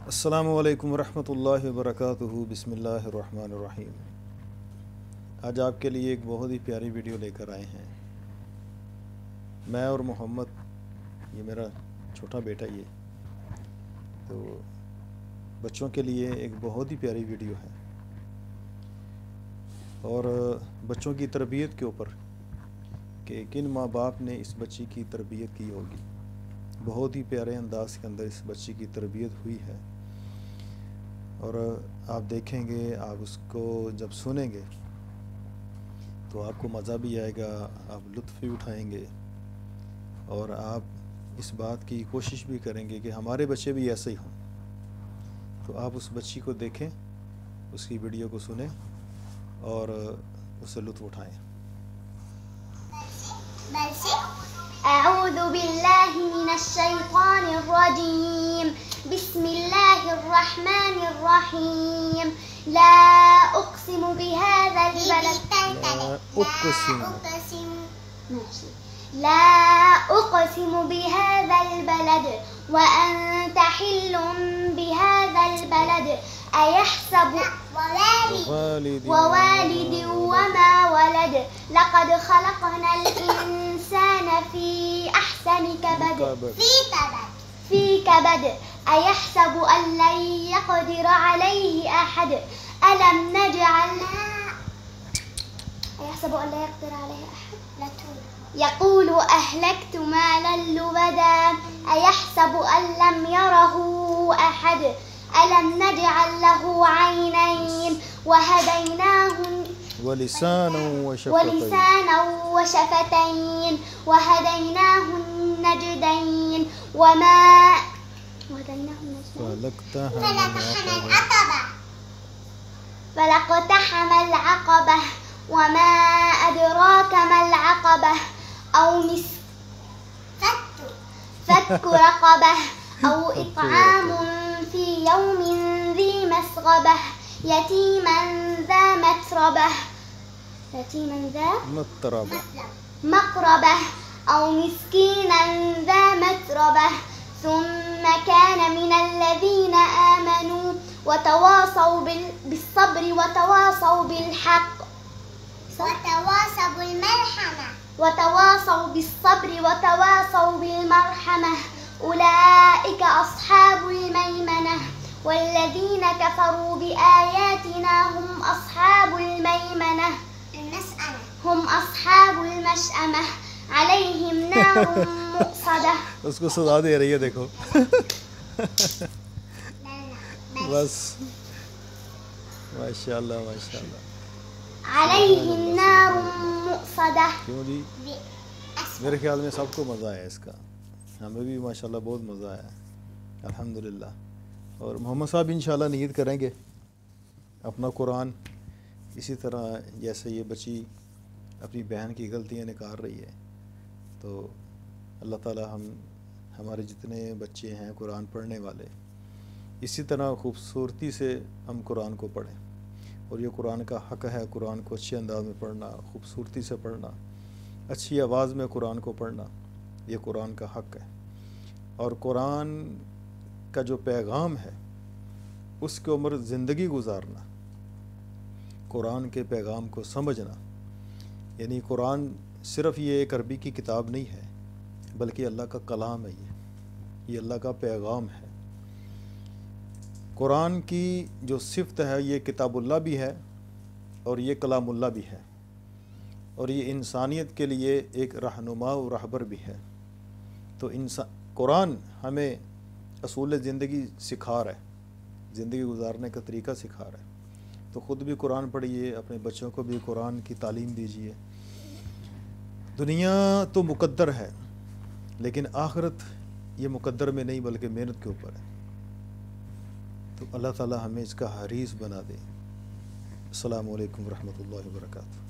السلام علیکم ورحمۃ اللہ وبرکاتہ۔ بسم اللہ الرحمن الرحیم۔ آج آپ کے لیے ایک بہت ہی پیاری ویڈیو لے کر آئے ہیں۔ میں اور محمد، یہ میرا چھوٹا بیٹا، یہ تو بچوں کے لیے ایک بہت ہی پیاری ویڈیو ہے، اور بچوں کی تربیت کے اوپر کہ کن ماں باپ نے اس بچی کی تربیت کی ہوگی۔ بہت ہی پیارے انداز کے اندر اس بچی کی تربیت ہوئی ہے، اور آپ دیکھیں گے، آپ اس کو جب سنیں گے تو آپ کو مزہ بھی آئے گا، آپ لطف بھی اٹھائیں گے، اور آپ اس بات کی کوشش بھی کریں گے کہ ہمارے بچے بھی ایسے ہی ہوں۔ تو آپ اس بچی کو دیکھیں، اس کی ویڈیو کو سنیں اور اس سے لطف اٹھائیں۔ اعوذ باللہ من الشیطان الرجیم، بسم اللہ الرحمن الرحیم۔ لا اقسم بهذا البلد لا اقسم بهذا البلد وانت حل بهذا البلد ايحسب ووالد وما ولد لقد خلقنا الانسان في احسن كبد ايحسب ان لن يقدر عليه احد الم نجعل ايحسب ان لا يقدر عليه احد يقول اهلكت مالا لبدا ايحسب ان لم يره احد الم نجعل له عينين وهديناه ولسانا وشفتين وهديناه النجدين فلاقتحم العقبة وما أدراك ما العقبة فك رقبة أو إطعام في يوم ذي مسغبة يتيما ذا مقربة أو مسكينا ذا متربة ثم كان من الذين آمنوا وتواصوا بالصبر وتواصوا بالحق وتواصوا بالصبر وتواصوا بالمرحمة أولئك أصحاب الميمنة والذين كفروا بآياتنا هم أصحاب الميمنة هم أصحاب المشأمة عليهم نار مؤصدة۔ اس کو سزا دے رہی ہے، دیکھو بس ماشاءاللہ ماشاءاللہ۔ عليهم نار مؤصدة۔ کیوں جی؟ میرے خیال میں سب کو مزہ آیا اس کا، ہمیں بھی ماشاءاللہ بہت مزہ آیا الحمدللہ۔ اور محمد صاحب انشاءاللہ نیت کریں گے اپنا قرآن اسی طرح جیسے یہ بچی اپنی بہن کی غلطیاں نکال رہی ہے، تو اللہ تعالی ہمارے جتنے بچے ہیں قرآن پڑھنے والے، اسی طرح خوبصورتی سے ہم قرآن کو پڑھیں، اور یہ قرآن کا حق ہے، قرآن کو اچھے انداز میں پڑھنا، خوبصورتی سے پڑھنا، اچھی آواز میں قرآن کو پڑھنا، یہ قرآن کا حق ہے۔ اور قرآن کا جو پیغام ہے اس کے عمر زندگی گزارنا، قرآن کے پیغام کو سمجھنا، یعنی قرآن صرف یہ ایک عربی کی کتاب نہیں ہے، بلکہ اللہ کا کلام ہے، یہ اللہ کا پیغام ہے۔ قرآن کی جو صفت ہے، یہ کتاب اللہ بھی ہے اور یہ کلام اللہ بھی ہے، اور یہ انسانیت کے لیے ایک رہنما و رہبر بھی ہے۔ تو قرآن ہمیں اصول زندگی سکھا رہا ہے، زندگی گزارنے کا طریقہ سکھا رہا ہے۔ تو خود بھی قرآن پڑھیے، اپنے بچوں کو بھی قرآن کی تعلیم دیجیے۔ دنیا تو مقدر ہے، لیکن آخرت یہ مقدر میں نہیں بلکہ محنت کے اوپر ہے۔ تو اللہ تعالی ہمیں اس کا حریص بنا دے۔ السلام علیکم ورحمۃ اللہ وبرکاتہ۔